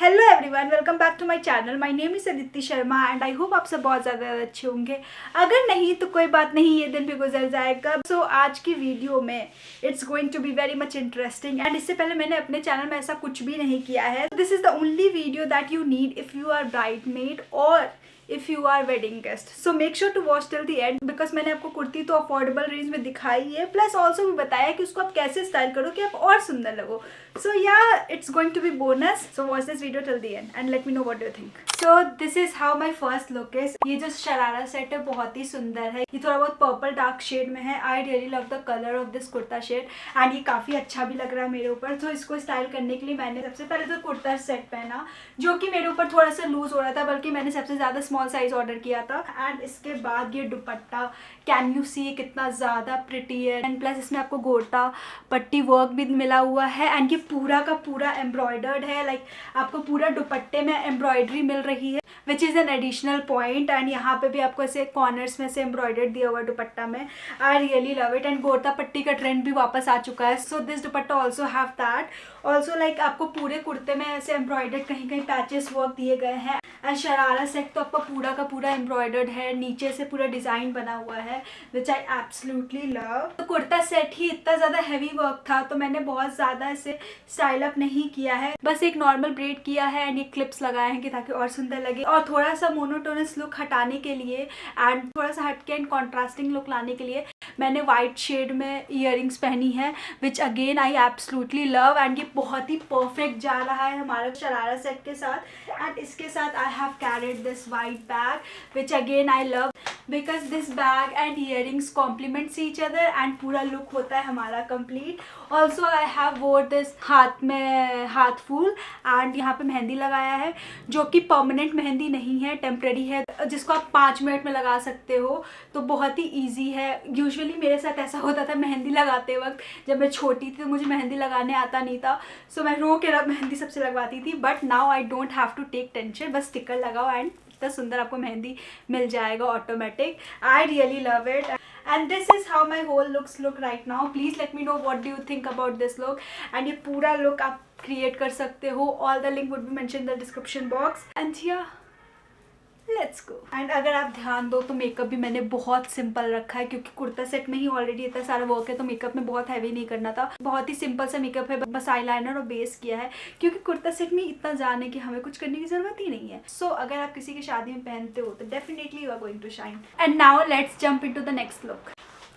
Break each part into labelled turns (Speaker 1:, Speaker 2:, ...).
Speaker 1: Hello everyone, welcome back to my channel. My name is Aditi Sharma and I hope आप सब बहुत ज़्यादा अच्छे होंगे। अगर नहीं तो कोई बात नहीं, ये दिन भी गुजर जाएगा। सो आज की वीडियो में it's going to be very much interesting and इससे पहले मैंने अपने चैनल में ऐसा कुछ भी नहीं किया है। This is the only video that you need if you are bridesmaid और if you are wedding guest. So make sure to watch till the end because मैंने आपको कुर्ती तो अफोर्डेबल रेंज में दिखाई है, प्लस ऑल्सो भी बताया कि उसको आप कैसे स्टाइल करो कि आप और सुंदर लगो। So yeah, it's going to be bonus. So watch this video till the end and let me know what do you think. So this is how my first look is. ये जो sharara set है बहुत ही सुंदर है। ये थोड़ा बहुत पर्पल डार्क शेड में है। I really love the color of this kurta shade and ये काफ़ी अच्छा भी लग रहा है मेरे ऊपर। तो इसको स्टाइल करने के लिए मैंने सबसे पहले तो कुर्ता सेट पहना जो कि मेरे ऊपर थोड़ा सा लूज हो रहा था, बल्कि मैंने सबसे ज़्यादा स्मॉल साइज ऑर्डर किया था। एंड इसके बाद ये दुपट्टा, कैन यू सी कितना ज़्यादा प्रिटी है एंड प्लस इसमें आपको गोटा पट्टी वर्क भी मिला हुआ है एंड ये पूरा का पूरा एम्ब्रॉयडर्ड है। लाइक आपको पूरा दुपट्टे में एम्ब्रॉयडरी मिल रही है which is an additional point. And यहाँ पे भी आपको ऐसे कॉर्नर्स में से एम्ब्रॉयडर्ड दिया हुआ दुपट्टा में। आई रियली लव इट एंड गोटा पट्टी का ट्रेंड भी वापस आ चुका है। So this dupatta also have that. Also like आपको पूरे कुर्ते में ऐसे एम्ब्रॉयडर्ड कहीं कहीं पैचेस वर्क दिए गए हैं एंड शरारा सेट तो आपका पूरा का पूरा एम्ब्रॉयडर्ड है, नीचे से पूरा डिज़ाइन बना हुआ है विच आई एब्सोल्युटली लव। तो कुर्ता सेट ही इतना ज़्यादा हैवी वर्क था तो मैंने बहुत ज़्यादा ऐसे स्टाइल अप नहीं किया है, बस एक नॉर्मल ब्रेड किया है एंड ये क्लिप्स लगाए हैं कि ताकि और सुंदर लगे। और थोड़ा सा मोनोटोनस लुक हटाने के लिए एंड थोड़ा सा हटके एंड कॉन्ट्रास्टिंग लुक लाने के लिए मैंने वाइट शेड में ईयरिंग्स पहनी है विच again I absolutely love and ये बहुत ही परफेक्ट जा रहा है हमारे शरारा सेट के साथ। एंड इसके साथ I have carried this white bag which again I love because this bag and earrings compliments each other and पूरा लुक होता है हमारा complete. Also I have wore this हाथ में हाथ फूल एंड यहाँ पे मेहंदी लगाया है जो कि परमानेंट मेहंदी नहीं है, टेम्प्रेरी है, जिसको आप 5 मिनट में लगा सकते हो। तो बहुत ही ईजी है। यूजुअली मेरे साथ ऐसा होता था मेहंदी लगाते वक्त, जब मैं छोटी थी तो मुझे मेहंदी लगाने आता नहीं था, सो मैं रो के मेहंदी सबसे लगवाती थी। But now I don't have to take tension, बस स्टिकर लगाओ एंड इतना सुंदर आपको मेहंदी मिल जाएगा automatic. I really love it and this is how my whole looks look right now. Please let me know what do you think about this look and ये पूरा look आप create कर सकते हो। all the link would be mentioned in the description box and yeah let's go. And अगर आप ध्यान दो तो मेकअप भी मैंने बहुत सिंपल रखा है क्योंकि कुर्ता सेट में ही ऑलरेडी इतना सारा वर्क है तो मेकअप में बहुत हैवी नहीं करना था। बहुत ही सिंपल सा मेकअप है, बस आईलाइनर और बेस किया है क्योंकि कुर्ता सेट में इतना जाने की हमें कुछ करने की जरूरत ही नहीं है। सो अगर आप किसी की शादी में पहनते हो तो definitely you are going to shine. And now let's jump into the next look.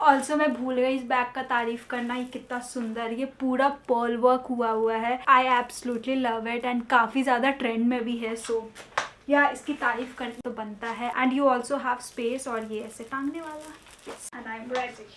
Speaker 1: Also मैं भूल गई इस बैग का तारीफ करना, ये कितना सुंदर, ये पूरा पर्ल वर्क हुआ है। I absolutely love it and काफ़ी ज़्यादा ट्रेंड में भी है। सो या इसकी तारीफ करनी तो बनता है। And you also have space और ये ऐसे टांगने वाला। Yes and I am ready.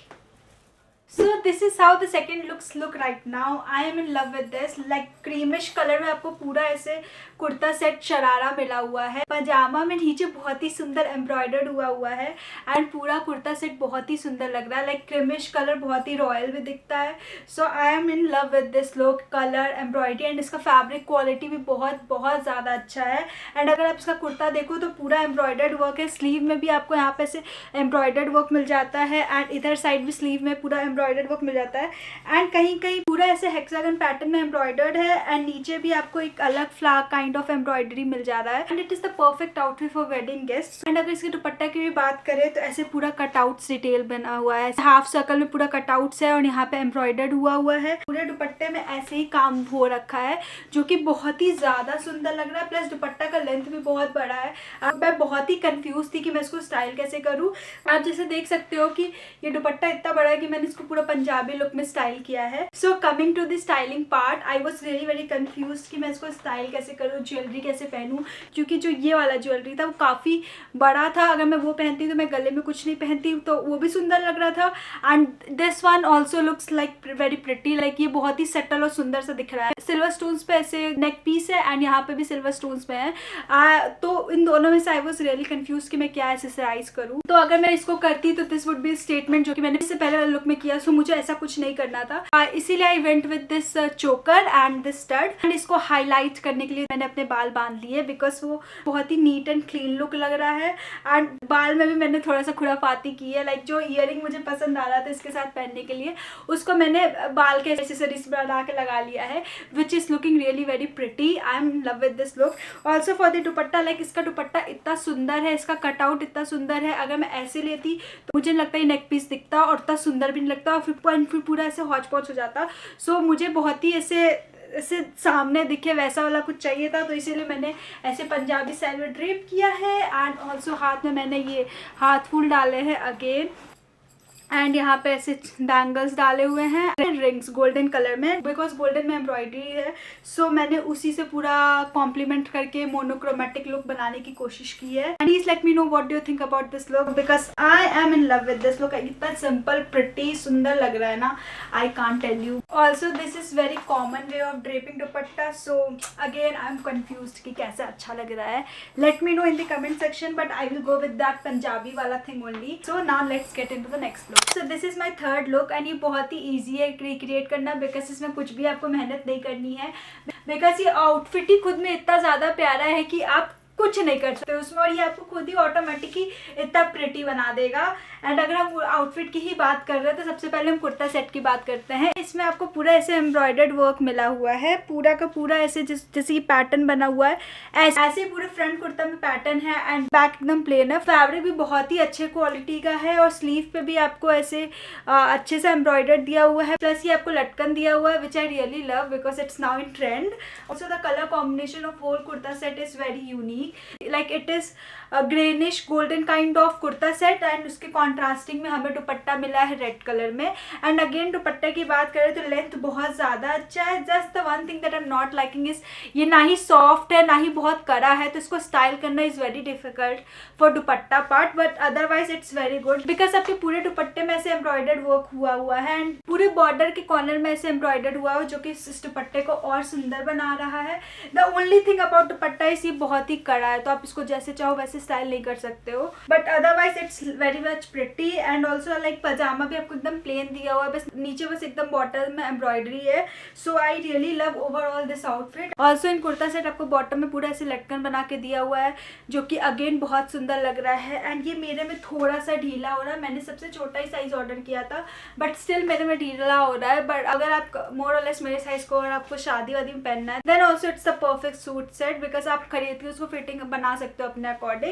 Speaker 1: So this is how the second looks look right now. I am in love with this. Like creamish colour में आपको पूरा ऐसे कुर्ता सेट शरारा मिला हुआ है। पजामा में नीचे बहुत ही सुंदर एम्ब्रॉयडर्ड हुआ है एंड पूरा कुर्ता सेट बहुत ही सुंदर लग रहा है। लाइक क्रीमिश कलर बहुत ही रॉयल भी दिखता है। So I am in love with this look, colour, embroidery and इसका फैब्रिक क्वालिटी भी बहुत ज़्यादा अच्छा है। एंड अगर आप इसका कुर्ता देखो तो पूरा एम्ब्रॉयडर्ड वर्क है। स्लीव में भी आपको यहाँ पे से एम्ब्रॉयडर्ड वर्क मिल जाता है एंड इधर साइड भी स्लीव में पूरा एम्ब्रॉयडर्ड वर्क मिल जाता है एंड कहीं कहीं पूरा ऐसे हेक्सागन पैटर्न में एम्ब्रॉयडर्ड है एंड नीचे भी आपको एक अलग फ्लावर काइंड ऑफ एम्ब्रॉयडरी मिल जा रहा है and it is the perfect outfit for wedding guest. And अगर इसके दुपट्टा की भी बात करें तो ऐसे पूरा कटआउट्स डिटेल बना हुआ है, हाफ सर्कल में पूरा कटआउट्स है और यहाँ पे एम्ब्रॉयडर्ड हुआ है। पूरे दुपट्टे में ऐसे ही काम हो रखा है जो कि बहुत ही ज्यादा सुंदर लग रहा है। प्लस दुपट्टा का लेंथ भी बहुत बड़ा है। अब मैं बहुत ही कंफ्यूज थी कि मैं इसको स्टाइल कैसे करूँ। आप जैसे देख सकते हो कि ये दुपट्टा इतना बड़ा है कि मैंने इसको पूरा पंजाबी लुक में स्टाइल किया है। So coming to the styling part, I was really very confuse कि मैं इसको स्टाइल कैसे करूँ, ज्वेलरी कैसे पहनूँ, क्योंकि जो ये वाला ज्वेलरी था वो काफ़ी बड़ा था। अगर मैं वो पहनती तो मैं गले में कुछ नहीं पहनती तो वो भी सुंदर लग रहा था। And this one also looks like very pretty, like ये बहुत ही सटल और सुंदर सा दिख रहा है। सिल्वर स्टोन्स पे ऐसे नेक पीस है एंड यहाँ पे भी सिल्वर स्टोन्स पे है। तो इन दोनों में से आई वॉज रियली कंफ्यूज कि मैं क्या एक्सेसराइज करूँ। तो अगर मैं इसको करती तो दिस वुड बी स्टेटमेंट जो कि मैंने इससे पहले वाले लुक में किया। है, सो मुझे ऐसा कुछ नहीं करना था। इसीलिए आई वेंट विद दिस चोकर एंड दिस स्टड, एंड इसको हाईलाइट करने के लिए मैंने अपने बाल बांध लिए बिकॉज वो बहुत ही नीट एंड क्लीन लुक लग रहा है। एंड बाल में भी मैंने थोड़ा सा खुराफाती की है, लाइक जो ईयरिंग मुझे पसंद आ रहा था इसके साथ पहनने के लिए, उसको मैंने बाल के एक्सेसरीज बना के लगा लिया है, which is looking really very pretty. I am in love with this look. Also for the dupatta, like इसका दुपट्टा इतना सुंदर है, इसका कटआउट इतना सुंदर है। अगर मैं ऐसे लेती तो मुझे नहीं लगता ये नेक पीस दिखता और इतना सुंदर भी नहीं लगता, और फिर पूरा ऐसे हौच पौच हो जाता। सो मुझे बहुत ही ऐसे सामने दिखे वैसा वाला कुछ चाहिए था, तो इसीलिए मैंने ऐसे पंजाबी स्टाइल में ड्रेप किया है। एंड ऑल्सो हाथ में मैंने ये हाथ फूल डाले हैं अगेन, एंड यहाँ पे ऐसे बैंगल्स डाले हुए हैं, रिंग्स गोल्डन कलर में, बिकॉज गोल्डन में एम्ब्रॉयडरी है, सो मैंने उसी से पूरा कॉम्प्लीमेंट करके मोनोक्रोमेटिक लुक बनाने की कोशिश की है। And please let me know what do you think about this look, because I am in love with this look. इतना सिंपल प्रिटी सुंदर लग रहा है ना, I can't tell you. Also this is very common way of draping dupatta, so again I am confuse कि कैसे अच्छा लग रहा है। Let me know in the comment section, but I will go with that Punjabi वाला thing only. So now let's get into the next look. So this is my third look, and ये बहुत ही easy है recreate करना, because इसमें कुछ भी आपको मेहनत नहीं करनी है, बिकॉज ये आउटफिट ही खुद में इतना ज़्यादा प्यारा है कि आप कुछ नहीं कर सकते उसमें, और ये आपको खुद ही ऑटोमेटिकली इतना प्रिटी बना देगा। एंड अगर हम आउटफिट की ही बात कर रहे हैं तो सबसे पहले हम कुर्ता सेट की बात करते हैं। इसमें आपको पूरा ऐसे एम्ब्रॉयडर्ड वर्क मिला हुआ है, पूरा का पूरा ऐसे जैसे ये पैटर्न बना हुआ है, ऐसे पूरे फ्रंट कुर्ता में पैटर्न है, एंड बैक एकदम प्लेन है। फैब्रिक भी बहुत ही अच्छे क्वालिटी का है, और स्लीव पे भी आपको ऐसे अच्छे से एम्ब्रॉयडर्ड दिया हुआ है, प्लस ये आपको लटकन दिया हुआ है, which I really love because it's now in trend. Also the colour combination of whole kurta set is very unique, like it is a greenish golden kind of kurta set, and उसके कॉन्ट्रास्टिंग में हमें दुपट्टा मिला है रेड कलर में। And again दुपट्टे की बात करें तो लेंथ बहुत ज़्यादा अच्छा है। Just the one thing that I am not liking is ये ना ही सॉफ्ट है ना ही बहुत कड़ा है, तो इसको स्टाइल करना is very difficult for dupatta part, but otherwise it's very good because आपके पूरे दुपट्टे में ऐसे एम्ब्रॉयडर्ड वर्क हुआ है, एंड पूरे बॉर्डर के कॉर्नर में ऐसे एम्ब्रॉयडर्ड हुआ है, जो कि इस दुपट्टे को और सुंदर बना रहा है। द ओनली थिंग अबाउट दुपट्टा इस ये बहुत ही कड़ा है, तो आप इसको जैसे चाहो वैसे स्टाइल नहीं कर सकते हो, but otherwise it's very much pretty. And also like पजामा भी आपको एकदम प्लेन दिया हुआ है, बस नीचे बस एकदम बॉटम में एम्ब्रॉयडरी है। So I really love overall this outfit. Also in kurta set आपको बॉटम में पूरा ऐसे लटकन बना के दिया हुआ है, जो कि अगेन बहुत सुंदर लग रहा है। एंड ये मेरे में थोड़ा सा ढीला हो रहा है, मैंने सबसे छोटा ही साइज ऑर्डर किया था, बट स्टिल मेरे में ढीला हो रहा है। बट अगर आप मोर और लेस मेरे साइज को अगर आपको शादी वादी में पहनना है, then also it's the perfect suit set, because आप खरीद के उसको फिटिंग बना सकते हो अपने according.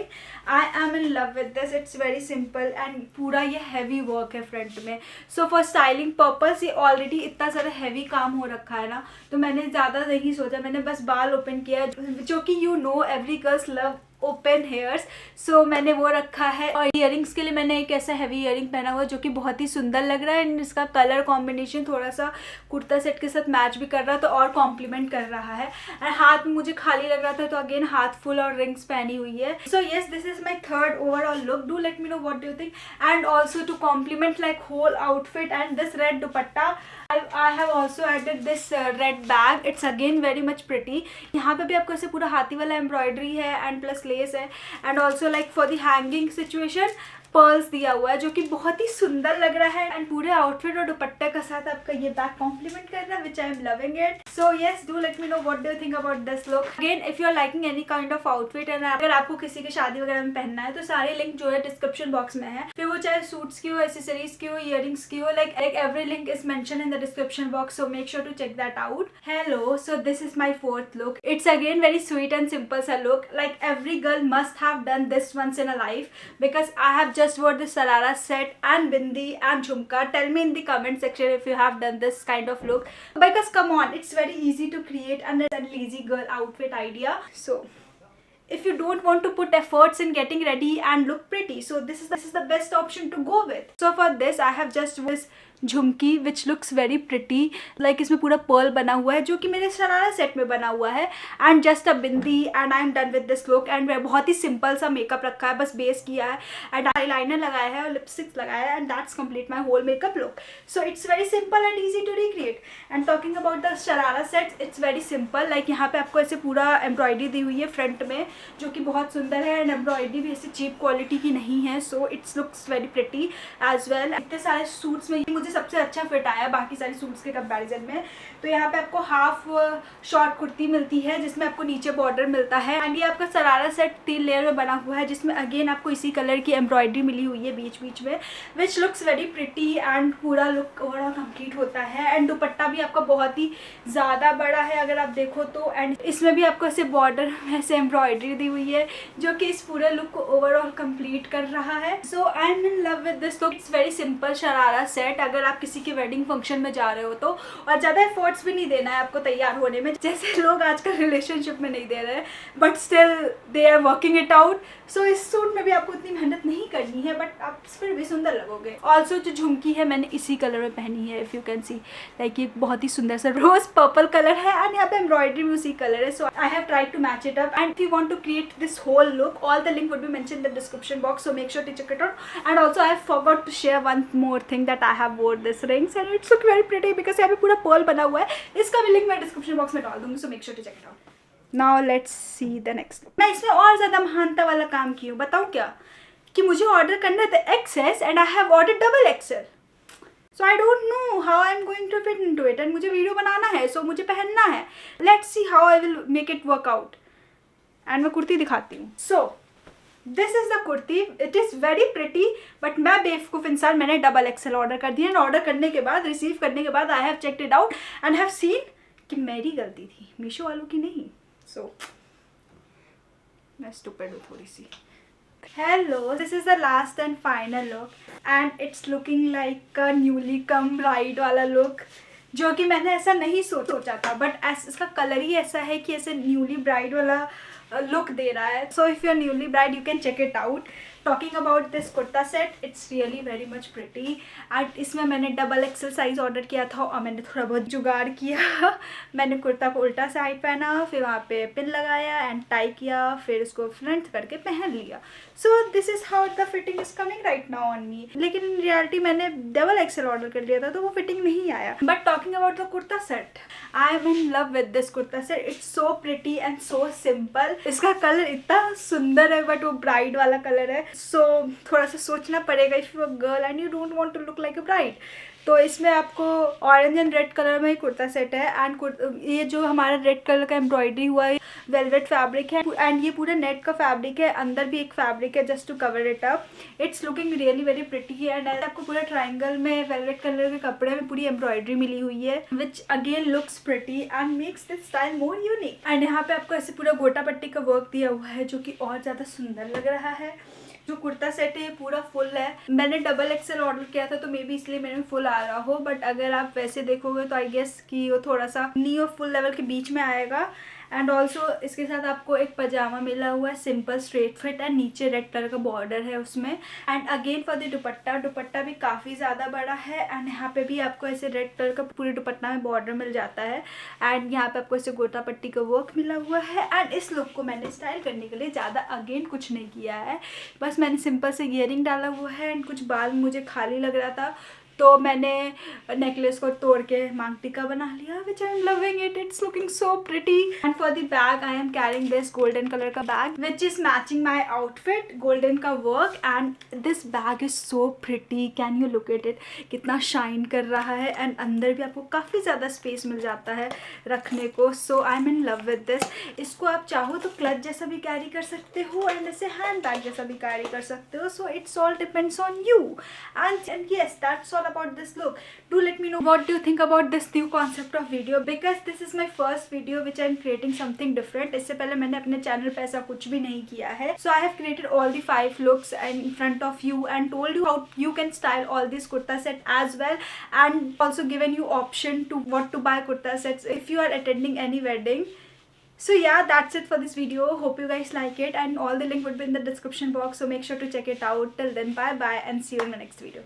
Speaker 1: I am in love with this, it's very simple, and पूरा ये हैवी वर्क है फ्रंट में। सो फॉर स्टाइलिंग पर्पस ये ऑलरेडी इतना ज़्यादा हैवी काम हो रखा है ना, तो मैंने ज़्यादा नहीं सोचा, मैंने बस बाल ओपन किया, जो कि you know every girls love open hairs, so मैंने वो रखा है। और इयरिंग्स के लिए मैंने एक ऐसा हैवी इयरिंग पहना हुआ जो कि बहुत ही सुंदर लग रहा है, एंड इसका कलर कॉम्बिनेशन थोड़ा सा कुर्ता सेट के साथ मैच भी कर रहा है, तो और कॉम्प्लीमेंट कर रहा है। एंड हाथ में मुझे खाली लग रहा था, तो अगेन हाथ फुल और रिंग्स पहनी हुई है। So yes, this is my third overall look. Do let me know what do you think, and also to compliment like whole outfit and this red dupatta, I have also added this red bag. It's again very much pretty. यहाँ पे भी आपको ऐसे पूरा हाथी वाला embroidery है and plus less है, and also like for the hanging situation pearls दिया हुआ है, जो कि बहुत ही सुंदर लग रहा है। एंड पूरे आउटफिट और दुपट्टे के साथ आपका ये बैग कॉम्प्लीमेंट कर रहा है, which I am loving it. So yes, do let me know what do you think about this look. Again if you are liking any kind of outfit, and अगर आपको किसी की शादी वगैरह में पहनना है, तो सारे लिंक जो है डिस्क्रिप्शन बॉक्स में है, फिर वो चाहे सूट्स की हो, एसेसरीज की हो, इयरिंग्स की हो, like every link is mention in the description box, so make sure to check that out. Hello, so this is my fourth look. It's again very sweet and simple सा look, like every girl must have done this once in a life, because I have just wore this sharara set and bindi and jhumka. Tell me in the comment section if you have done this kind of look, because come on, it's very easy to create and a lazy girl outfit idea. So if you don't want to put efforts in getting ready and look pretty, so this is the best option to go with. So for this I have just this Jhumki which looks very pretty, like इसमें पूरा Perl बना हुआ है, जो कि मेरे sharara set में बना हुआ है, and just a bindi, and I am done with this look. And बहुत ही सिंपल सा मेकअप रखा है, बस बेस किया है, एंड आईलाइनर लगाया है और लिपस्टिक्स लगाया है, and that's complete my whole makeup look. So it's very simple and easy to recreate. And talking about the sharara sets, it's very simple, like यहाँ पे आपको ऐसे पूरा एम्ब्रॉयडरी दी हुई है फ्रंट में, जो कि बहुत सुंदर है, एंड एम्ब्रॉयडरी भी ऐसी चीप क्वालिटी की नहीं है, so it's looks very pretty as well. इतने सारे सूट्स में मुझे मुझे सबसे अच्छा फिट आया बाकी सारी सूट्स के कंपैरिजन में। तो यहाँ पे आपको हाफ शॉर्ट कुर्ती मिलती है जिसमें आपको नीचे बॉर्डर मिलता है, एंड ये आपका सरारा सेट 3 लेयर में बना हुआ है जिसमें अगेन आपको इसी कलर की एम्ब्रॉयडरी मिली हुई है बीच बीच में, which looks very pretty and पूरा लुक ओवरऑल कंप्लीट होता है। एंड दुपट्टा भी आपका बहुत ही ज़्यादा बड़ा है अगर आप देखो तो, एंड इसमें भी आपको ऐसे बॉर्डर में ऐसे एम्ब्रॉयडरी दी हुई है जो कि इस पूरे लुक को ओवरऑल कंप्लीट कर रहा है। So I am in love with this look. It's very simple sharara set अगर आप किसी के वेडिंग फंक्शन में जा रहे हो तो, और ज़्यादा एफर्ट्स भी नहीं देना है आपको तैयार होने में, जैसे लोग आजकल रिलेशनशिप में नहीं दे रहे हैं, but still they are working it out. So इस सूट में भी आपको इतनी मेहनत नहीं करनी है, बट आप फिर भी सुंदर लगोगे। ऑल्सो जो झुमकी है मैंने इसी कलर में पहनी है, if you can see, like ये बहुत ही सुंदर सा रोज पर्पल कलर है एंड यहाँ पे एम्ब्रॉयडरी भी उसी कलर है। So I have tried to match it up, and if you want to create this whole look, all the link would be mentioned in the description box, so make sure to check it out. And also I have forgot to share one more thing that I have wore this rings and it's look very pretty because यहाँ पे पूरा Perl बना हुआ है। इसका भी link मैं description box में डाल दूंगी, so make sure to check it out. Now let's see the next look. मैं इसमें और ज़्यादा महानता वाला काम की हूँ, बताऊँ क्या, कि मुझे ऑर्डर करना था XS and I have order double XL. So I don't know how I am going to fit into it, and मुझे वीडियो बनाना है, सो मुझे पहनना है। Let's see how I will make it work out. And मैं कुर्ती दिखाती हूँ। So this is the kurti, it is very pretty, but मैं बेवकूफ़ इंसान, मैंने डबल एक्सेल ऑर्डर कर दिया, एंड ऑर्डर करने के बाद, रिसीव करने के बाद I have checked it out and have seen कि मेरी गलती थी, मीशो वालों की नहीं। सो मैं स्टूपिड हूँ थोड़ी सी। Hello, this is the last and final look and it's looking like a newly come bride वाला look, जो कि मैंने ऐसा नहीं सोचा था, बट इसका कलर ही ऐसा है कि ऐसे न्यूली ब्राइड वाला लुक दे रहा है। So if you are newly bride you can check it out. Talking about this kurta set, it's really very much pretty, and इसमें मैंने डबल एक्सेल साइज़ ऑर्डर किया था और मैंने थोड़ा बहुत जुगाड़ किया। मैंने कुर्ता को उल्टा साइड पहना, फिर वहाँ पे पिन लगाया एंड टाई किया, फिर इसको फ्रंट करके पहन लिया। सो this is how the fitting is coming right now on me. लेकिन इन रियलिटी मैंने डबल एक्सेल ऑर्डर कर लिया था तो वो फिटिंग नहीं आया। But talking about the kurta set, I am in love with this kurta set. It's so pretty and so simple. इसका कलर इतना सुंदर है बट वो ब्राइड वाला कलर है, सो थोड़ा सा सोचना पड़ेगा if you a girl and you don't want to look like a bride. तो इसमें आपको ऑरेंज एंड रेड कलर में ही कुर्ता सेट है, एंड ये जो हमारा रेड कलर का एम्ब्रॉयडरी हुआ है वेलवेट फैब्रिक है, एंड ये पूरा नेट का फैब्रिक है, अंदर भी एक फैब्रिक है just to cover it up. It's looking really very pretty, and आपको पूरा ट्राइंगल में वेलवेट कलर के कपड़े में पूरी एम्ब्रॉयडरी मिली हुई है which again looks pretty and makes this style more unique. And यहाँ पे आपको ऐसे पूरा गोटा पट्टी का वर्क दिया हुआ है जो कि और ज़्यादा सुंदर लग रहा है। जो कुर्ता सेट है ये पूरा फुल है। मैंने डबल एक्सेल ऑर्डर किया था तो मे बी इसलिए मेरे में फुल आ रहा हो, बट अगर आप वैसे देखोगे तो आई गेस कि वो थोड़ा सा नी और फुल लेवल के बीच में आएगा। एंड ऑल्सो इसके साथ आपको एक पजामा मिला हुआ है सिंपल स्ट्रेट फिट, एंड नीचे रेड कलर का बॉर्डर है उसमें। एंड अगेन फॉर द दुपट्टा भी काफ़ी ज़्यादा बड़ा है, एंड यहाँ पे भी आपको ऐसे रेड कलर का पूरे दुपट्टा में बॉर्डर मिल जाता है, एंड यहाँ पे आपको ऐसे गोटा पट्टी का वर्क मिला हुआ है। एंड इस लुक को मैंने स्टाइल करने के लिए ज़्यादा अगेन कुछ नहीं किया है, बस मैंने सिंपल से ईयरिंग डाला हुआ है, एंड कुछ बाल मुझे खाली लग रहा था तो मैंने नेकलेस को तोड़ के मांग टिका बना लिया, which I am loving it. It's looking so pretty. And for the bag I am carrying this golden colour का bag which is matching my outfit, golden का work, and this bag is so pretty. Can you look at it, कितना shine कर रहा है, and अंदर भी आपको काफ़ी ज़्यादा स्पेस मिल जाता है रखने को। So I am in love with this. इसको आप चाहो तो क्लच जैसा भी कैरी कर सकते हो, एंड ऐसे हैंड बैग जैसा भी कैरी कर सकते हो। So it's all depends on you, and yes that's all about this look. Do let me know what do you think about this new concept of video, because this is my first video which I am creating something different. इससे पहले मैंने अपने channel पे ऐसा कुछ भी नहीं किया है. So I have created all the 5 looks in front of you and told you how you can style all this kurta set as well, and also given you option to what to buy kurta sets if you are attending any wedding. So yeah, that's it for this video. Hope you guys like it, and all the link would be in the description box, so make sure to check it out. Till then, bye bye and see you in the next video.